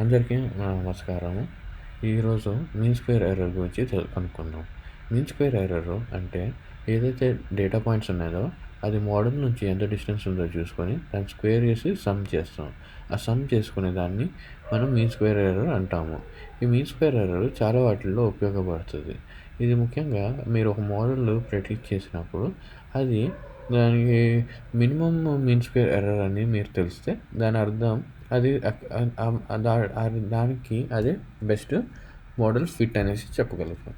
అందరికీ నమస్కారము. ఈరోజు మీన్ స్క్వేర్ ఎర్రర్ గురించి కనుక్కుందాం. మీన్ స్క్వేర్ ఎర్రర్ అంటే ఏదైతే డేటా పాయింట్స్ ఉన్నాయో అది మోడల్ నుంచి ఎంత డిస్టెన్స్ ఉందో చూసుకొని దాన్ని స్క్వేర్ చేసి సమ్ చేస్తాం. ఆ సమ్ చేసుకునే దాన్ని మనం మీన్ స్క్వేర్ ఎర్రర్ అంటాము. ఈ మీన్ స్క్వేర్ ఎర్రర్ చాలా వాటిల్లో ఉపయోగపడుతుంది. ఇది ముఖ్యంగా మీరు ఒక మోడల్ ప్రెడిక్ట్ చేసినప్పుడు అది దానికి మినిమమ్ మీన్ స్క్వేర్ ఎర్రర్ అని మీరు తెలిస్తే దాని అర్థం అది దానికి అదే బెస్ట్ మోడల్ ఫిట్ అనేసి చెప్పగలుగుతాం.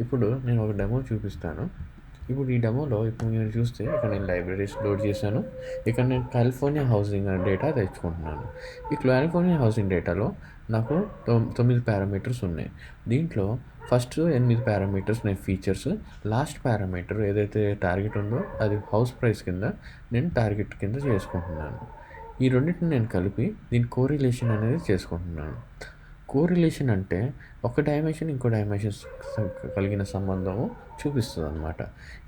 ఇప్పుడు నేను ఒక డెమో చూపిస్తాను. ఇప్పుడు ఈ డెమోలో ఇప్పుడు మీరు చూస్తే ఇక్కడ నేను లైబ్రరీస్ లోడ్ చేశాను. ఇక్కడ నేను కాలిఫోర్నియా హౌసింగ్ డేటా తెచ్చుకుంటున్నాను. ఈ కాలిఫోర్నియా హౌసింగ్ డేటాలో నాకు 9 పారామీటర్స్ ఉన్నాయి. దీంట్లో ఫస్ట్ 8 పారామీటర్స్ నేను ఫీచర్స్, లాస్ట్ పారామీటర్ ఏదైతే టార్గెట్ ఉందో అది హౌస్ ప్రైస్ కింద నేను టార్గెట్ కింద చేసుకుంటున్నాను. ఈ రెండింటిని నేను కలిపి దీని కోరిలేషన్ అనేది చేసుకుంటున్నాను. కోరిలేషన్ అంటే ఒక డైమెన్షన్ ఇంకో డైమెన్షన్స్ కలిగిన సంబంధము చూపిస్తుందన్నమాట.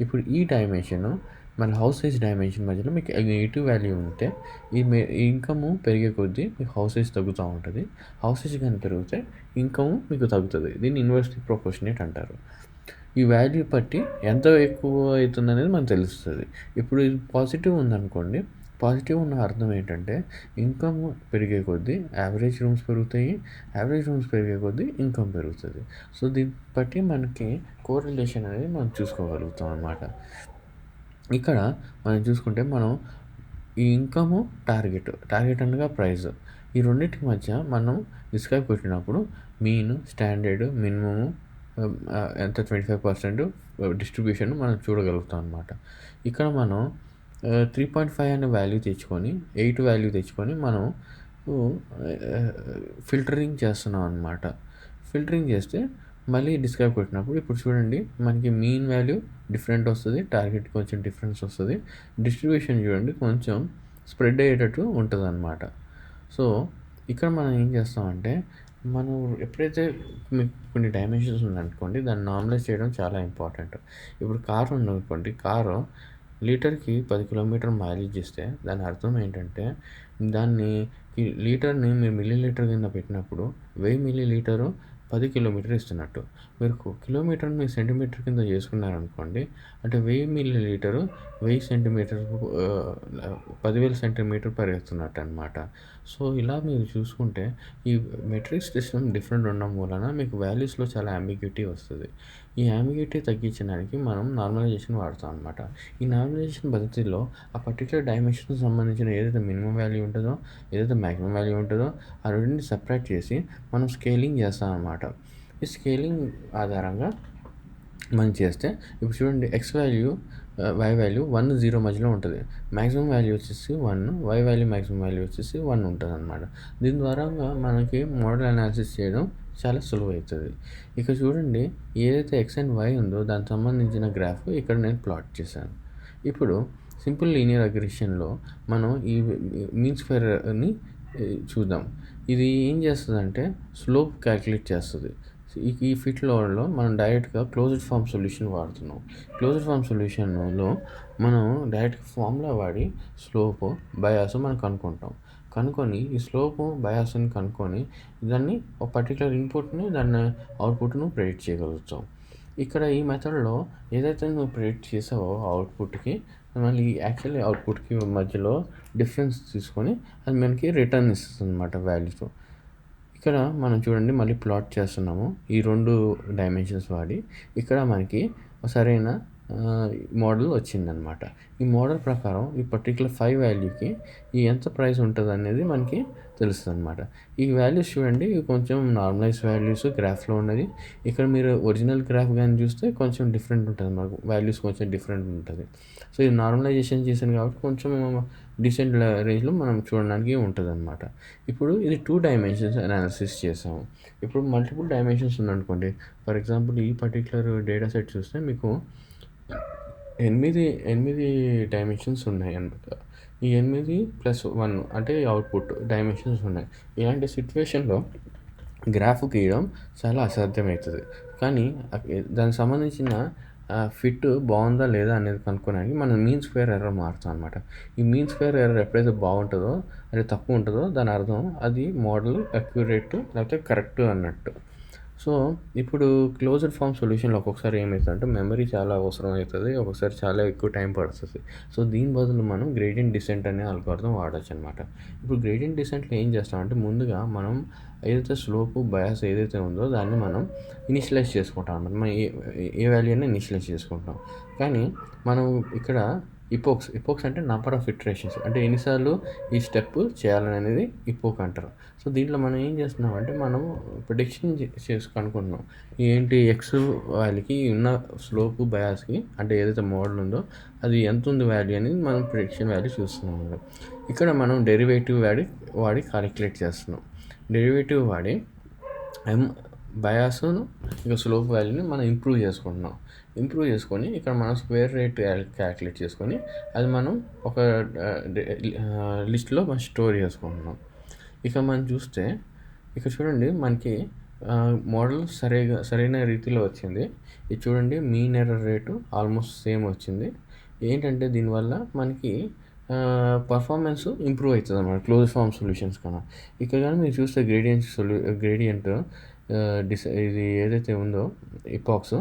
ఇప్పుడు ఈ డైమెన్షన్ మన హౌస్ సైజ్ డైమెన్షన్ మధ్యలో మీకు నెగిటివ్ వాల్యూ ఉంటే ఈ ఇన్కమ్ పెరిగే కొద్దీ మీకు హౌస్ సైజ్ తగ్గుతూ ఉంటుంది. హౌస్ సైజ్ కానీ పెరిగితే ఇన్కమ్ మీకు తగ్గుతుంది. దీన్ని ఇన్వర్స్లీ ప్రొపోర్షనేట్ అంటారు. ఈ వాల్యూ బట్టి ఎంత ఎక్కువ అవుతుంది అనేది మనకు తెలుస్తుంది. ఇప్పుడు ఇది పాజిటివ్ ఉందనుకోండి, పాజిటివ్ ఉన్న అర్థం ఏంటంటే ఇన్కమ్ పెరిగే కొద్దీ యావరేజ్ రూమ్స్ పెరుగుతాయి, యావరేజ్ రూమ్స్ పెరిగే కొద్దీ ఇన్కమ్ పెరుగుతుంది. సో దీన్ని బట్టి మనకి కోరిలేషన్ అనేది మనం చూసుకోగలుగుతాం అన్నమాట. ఇక్కడ మనం చూసుకుంటే మనం ఈ ఇన్కము టార్గెట్ అనగా ప్రైస్, ఈ రెండింటి మధ్య మనం డిస్క్రైబ్ పెట్టినప్పుడు మీన్, స్టాండర్డ్, మినిమము ఎంత 25% డిస్ట్రిబ్యూషన్ మనం చూడగలుగుతాం అన్నమాట. ఇక్కడ మనం 3.5 అనే వాల్యూ తెచ్చుకొని 8 వాల్యూ తెచ్చుకొని మనం ఫిల్టరింగ్ చేస్తున్నాం అన్నమాట. ఫిల్టరింగ్ చేస్తే మళ్ళీ డిస్క్రైబ్ పెట్టినప్పుడు ఇప్పుడు చూడండి మనకి మీన్ వాల్యూ డిఫరెంట్ వస్తుంది, టార్గెట్ కొంచెం డిఫరెన్స్ వస్తుంది, డిస్ట్రిబ్యూషన్ చూడండి కొంచెం స్ప్రెడ్ అయ్యేటట్టు ఉంటుంది అన్నమాట. సో ఇక్కడ మనం ఏం చేస్తామంటే మనం ఎప్పుడైతే మీకు కొన్ని డైమెన్షన్స్ ఉందనుకోండి దాన్ని నార్మలైజ్ చేయడం చాలా ఇంపార్టెంట్. ఇప్పుడు కారు ఉందనుకోండి, కారు లీటర్కి 10 కిలోమీటర్ మైలేజ్ ఇస్తే దాని అర్థం ఏంటంటే దాన్ని లీటర్ని మీరు మిల్లీ లీటర్ కింద పెట్టినప్పుడు 1000 మిల్లీ లీటరు 10 కిలోమీటర్ ఇస్తున్నట్టు. మీరు కిలోమీటర్ని మీరు సెంటీమీటర్ కింద చేసుకున్నారనుకోండి, అంటే 1000 మిల్లీ లీటరు 1000 సెంటీమీటర్ 10,000 సెంటీమీటర్ పరిగెత్తున్నట్టు అనమాట. సో ఇలా మీరు చూసుకుంటే ఈ మెట్రిక్ సిస్టమ్ డిఫరెంట్ ఉండడం వలన మీకు వాల్యూస్లో చాలా అంబిగ్యూటీ వస్తుంది. ఈ అంబిగ్యూటీ తగ్గించడానికి మనం నార్మలైజేషన్ వాడతాం అనమాట. ఈ నార్మలైజేషన్ పద్ధతిలో ఆ పర్టికులర్ డైమెన్షన్కి సంబంధించిన ఏదైతే మినిమం వాల్యూ ఉంటుందో, ఏదైతే మ్యాక్సిమం వాల్యూ ఉంటుందో ఆ రెండింటిని సపరేట్ చేసి మనం స్కేలింగ్ చేస్తాం అనమాట. ఈ స్కేలింగ్ ఆధారంగా మనం చేస్తే ఇప్పుడు చూడండి ఎక్స్ వాల్యూ వై వాల్యూ 1, 0 మధ్యలో ఉంటుంది. మ్యాక్సిమం వాల్యూ వచ్చేసి 1, వై వాల్యూ మ్యాక్సిమం వాల్యూ వచ్చేసి 1 ఉంటుంది అనమాట. దీని ద్వారా మనకి మోడల్ అనాలిసిస్ చేయడం చాలా సులువవుతుంది. ఇక చూడండి ఏదైతే ఎక్స్ అండ్ వై ఉందో దానికి సంబంధించిన గ్రాఫ్ ఇక్కడ నేను ప్లాట్ చేశాను. ఇప్పుడు సింపుల్ లీనియర్ రిగ్రెషన్లో మనం ఈ మీన్ స్క్వేర్ని చూద్దాం. ఇది ఏం చేస్తుందంటే స్లోప్ క్యాలిక్యులేట్ చేస్తుంది. ఈ ఫిట్లో మనం డైరెక్ట్గా క్లోజ్డ్ ఫామ్ సొల్యూషన్ వాడుతున్నాం. క్లోజ్డ్ ఫామ్ సొల్యూషన్లో మనం డైరెక్ట్గా ఫార్ములా వాడి స్లోప్, బయాస్ మనం కనుక్కొని ఈ స్లోపు బయాస్ని కనుక్కొని దాన్ని ఒక పర్టికులర్ ఇన్పుట్ని దాన్ని అవుట్పుట్ను ప్రెడిక్ట్ చేయగలుగుతాం. ఇక్కడ ఈ మెథడ్లో ఏదైతే నువ్వు ప్రెడిక్ట్ చేసావో అవుట్పుట్కి మళ్ళీ యాక్చువల్లీ అవుట్పుట్కి మధ్యలో డిఫరెన్స్ తీసుకొని అది మనకి రిటర్న్ ఇస్తుంది అనమాట వాల్యూతో. ఇక్కడ మనం చూడండి మళ్ళీ ప్లాట్ చేస్తున్నాము ఈ 2 డైమెన్షన్స్ వాడి. ఇక్కడ మనకి సరైన మోడల్ వచ్చిందనమాట. ఈ మోడల్ ప్రకారం ఈ పర్టికులర్ 5 వాల్యూకి ఈ ఎంత ప్రైస్ ఉంటుంది అనేది మనకి తెలుస్తుంది అనమాట. ఈ వాల్యూస్ చూడండి ఇవి కొంచెం నార్మలైజ్ వాల్యూస్ గ్రాఫ్లో ఉన్నది. ఇక్కడ మీరు ఒరిజినల్ గ్రాఫ్ కానీ చూస్తే కొంచెం డిఫరెంట్ ఉంటుంది, మనకు వాల్యూస్ కొంచెం డిఫరెంట్ ఉంటుంది. సో ఇది నార్మలైజేషన్ చేశాను కాబట్టి కొంచెం డీసెంట్ రేంజ్లో మనం చూడడానికి ఉంటుంది అనమాట. ఇప్పుడు ఇది 2 డైమెన్షన్స్ అనాలిసిస్ చేసాము. ఇప్పుడు మల్టిపుల్ డైమెన్షన్స్ ఉందనుకోండి, ఫర్ ఎగ్జాంపుల్ ఈ పర్టికులర్ డేటా సెట్ చూస్తే మీకు 8 డైమెన్షన్స్ ఉన్నాయి అనమాట. ఈ 8+1 అంటే అవుట్పుట్ డైమెన్షన్స్ ఉన్నాయి. ఇలాంటి సిచ్యువేషన్లో గ్రాఫ్ గీయడం చాలా అసాధ్యమవుతుంది. కానీ దానికి సంబంధించిన ఫిట్ బాగుందా లేదా అనేది కనుక్కోడానికి మనం మీన్ స్క్వేర్ ఎర్రర్ మారుతాం అనమాట. ఈ మీన్ స్క్వేర్ ఎర్రర్ ఎప్పుడైతే బాగుంటుందో, అది తక్కువ ఉంటుందో దాని అర్థం అది మోడల్ అక్యురేట్ లేకపోతే కరెక్ట్ అన్నట్టు. సో ఇప్పుడు క్లోజ్డ్ ఫామ్ సొల్యూషన్లో ఒక్కొక్కసారి ఏమవుతుందంటే మెమరీ చాలా అవసరం అవుతుంది, ఒక్కొక్కసారి చాలా ఎక్కువ టైం పడుతుంది. సో దీని బదులు మనం గ్రేడియంట్ డిసెంట్ అనే అల్గోరిథం వాడచ్చు అనమాట. ఇప్పుడు గ్రేడియంట్ డిసెంట్లో ఏం చేస్తామంటే ముందుగా మనం ఏదైతే స్లోపు బయాస్ ఏదైతే ఉందో దాన్ని మనం ఇనిషియలైజ్ చేసుకుంటాం అన్నమాట. మనం ఏ వాల్యూ అయినా ఇనిషియలైజ్ చేసుకుంటాం. కానీ మనం ఇక్కడ ఇపోక్స్ అంటే నంబర్ ఆఫ్ ఇటరేషన్స్, అంటే ఎన్నిసార్లు ఈ స్టెప్ చేయాలని అనేది ఇపోక్ అంటారు. సో దీంట్లో మనం ఏం చేస్తున్నాం అంటే మనం ప్రిడిక్షన్ కనుక్కుంటున్నాం ఏంటి ఎక్స్ వాల్యూకి ఉన్న స్లోపు బయాస్కి, అంటే ఏదైతే మోడల్ ఉందో అది ఎంత ఉంది వాల్యూ అనేది మనం ప్రిడిక్షన్ వాల్యూ చూస్తున్నాం. ఇక్కడ మనం డెరివేటివ్ వాడి క్యాలిక్యులేట్ చేస్తున్నాం. డెరివేటివ్ వాడి బయాస్ను ఇంకా స్లోప్ వాల్యూని మనం ఇంప్రూవ్ చేసుకొని ఇక్కడ మనం స్క్వేర్ రేట్ క్యాలిక్యులేట్ చేసుకొని అది మనం ఒక లిస్ట్లో మనం స్టోర్ చేసుకుంటున్నాం. ఇక మనం చూస్తే ఇక్కడ చూడండి మనకి మోడల్ సరైన రీతిలో వచ్చింది. ఇది చూడండి mean error rate almost same వచ్చింది. ఏంటంటే దీనివల్ల మనకి పర్ఫార్మెన్స్ ఇంప్రూవ్ అవుతుంది అన్నమాట క్లోజ్ ఫామ్ సొల్యూషన్స్ కన్నా. ఇక్కడ కానీ మీరు చూస్తే గ్రేడియంట్ ఇది ఏదైతే ఉందో ఇపాక్స్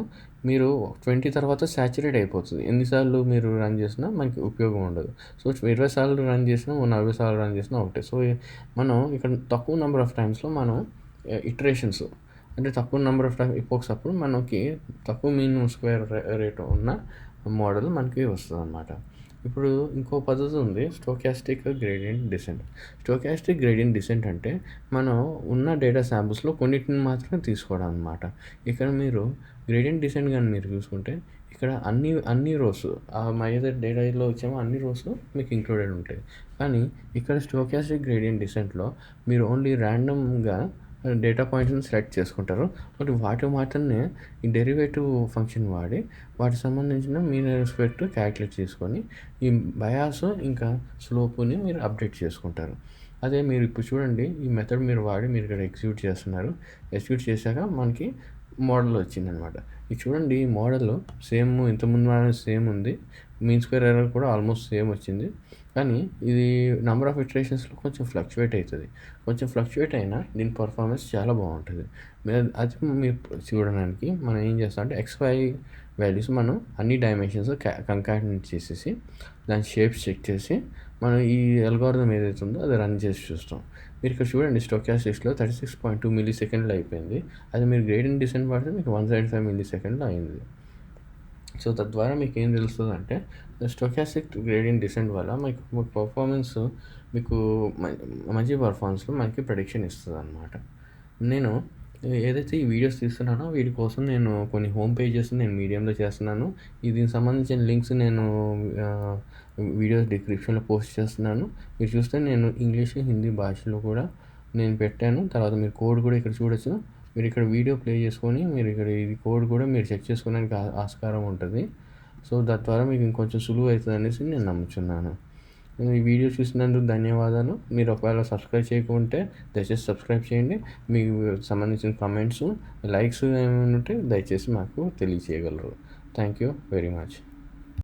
మీరు 20 తర్వాత సాచురేట్ అయిపోతుంది. ఎన్నిసార్లు మీరు రన్ చేసినా మనకి ఉపయోగం ఉండదు. సో 20 సార్లు రన్ చేసినా 40 సార్లు రన్ చేసినా ఒకటే. సో మనం ఇక్కడ తక్కువ నెంబర్ ఆఫ్ టైమ్స్లో మనం ఇటరేషన్స్ అంటే తక్కువ నెంబర్ ఆఫ్ టైమ్ ఇపాక్స్ అప్పుడు మనకి తక్కువ మీన్ స్క్వేర్ రేట్ ఉన్న మోడల్ మనకి వస్తుంది అన్నమాట. ఇప్పుడు ఇంకో పద్ధతి ఉంది, stochastic gradient descent. Stochastic gradient descent అంటే మనం ఉన్న డేటా శాంపుల్స్లో కొన్నిటిని మాత్రమే తీసుకోవడం అనమాట. ఇక్కడ మీరు గ్రేడియంట్ డిసెంట్ కానీ మీరు చూసుకుంటే ఇక్కడ అన్ని రోస్ మా ఏదైతే డేటాలో వచ్చామో అన్ని రోస్ మీకు ఇంక్లూడెడ్ ఉంటాయి. కానీ ఇక్కడ స్టోకాస్టిక్ గ్రేడియంట్ డిసెంట్లో మీరు ఓన్లీ ర్యాండమ్గా డేటా పాయింట్స్ని సెలెక్ట్ చేసుకుంటారు. బట్ వాటి మాత్రమే ఈ డెరివేటివ్ ఫంక్షన్ వాడి వాటికి సంబంధించిన మీన్ స్క్వేర్ క్యాలిక్యులేట్ చేసుకొని ఈ బయాస్ ఇంకా స్లోపుని మీరు అప్డేట్ చేసుకుంటారు. అదే మీరు ఇప్పుడు చూడండి ఈ మెథడ్ మీరు వాడి మీరు ఇక్కడ ఎగ్జిక్యూట్ చేస్తున్నారు. ఎగ్జిక్యూట్ చేశాక మనకి మోడల్ వచ్చిందనమాట. ఇది చూడండి ఈ మోడల్ సేమ్ ఇంతకుముందు సేమ్ ఉంది. మీన్ స్క్వేర్ ఎర్రర్ కూడా ఆల్మోస్ట్ సేమ్ వచ్చింది. కానీ ఇది నెంబర్ ఆఫ్ ఇటరేషన్స్లో కొంచెం ఫ్లక్చువేట్ అవుతుంది. కొంచెం ఫ్లక్చువేట్ అయినా దీని పర్ఫార్మెన్స్ చాలా బాగుంటుంది. అది మీరు చూడడానికి మనం ఏం చేస్తాం అంటే XY వాల్యూస్ మనం అన్ని డైమెన్షన్స్ కంకాటినేట్ చేసేసి దాని షేప్స్ చెక్ చేసి మనం ఈ అల్గోరిథం ఏదైతే ఉందో అది రన్ చేసి చూస్తాం. మీరు ఇక్కడ చూడండి స్టోకాస్టిక్స్లో 36.2 మిల్లీ సెకండ్లో అయిపోయింది. అది మీరు గ్రేడియంట్ డిసెంట్ పడితే మీకు 175 మిల్లీ సెకండ్లో అయింది. సో తద్వారా మీకు ఏం తెలుస్తుంది అంటే స్టోకాస్టిక్ గ్రేడియంట్ డిసెంట్ వల్ల మీకు పర్ఫార్మెన్స్ మీకు మంచి పర్ఫార్మెన్స్లో మనకి ప్రెడిక్షన్ ఇస్తుంది అన్నమాట. నేను ఏదైతే ఈ వీడియోస్ తీస్తున్నానో వీటి కోసం నేను కొన్ని హోమ్ పేజెస్ నేను మీడియంలో చేస్తున్నాను. దీనికి సంబంధించిన లింక్స్ నేను వీడియో డిస్క్రిప్షన్లో పోస్ట్ చేస్తున్నాను. మీరు చూస్తే నేను ఇంగ్లీష్ హిందీ భాషలో కూడా నేను పెట్టాను. తర్వాత మీరు కోడ్ కూడా ఇక్కడ చూడొచ్చు. మీరు ఇక్కడ వీడియో ప్లే చేసుకొని మీరు ఇక్కడ ఇది కోడ్ కూడా మీరు చెక్ చేసుకోవడానికి ఆస్కారం ఉంటుంది. సో తద్వారా మీకు ఇంకొంచెం సులువు అవుతుంది అనేసి నేను నమ్ముచున్నాను. ఈ వీడియో చూసినందుకు ధన్యవాదాలు. మీరు ఒకవేళ సబ్స్క్రైబ్ చేయకుంటే దయచేసి సబ్స్క్రైబ్ చేయండి. మీకు సంబంధించిన కామెంట్స్ లైక్స్ ఏమైనా ఉంటే దయచేసి మాకు తెలియచేయగలరు. Thank you very much.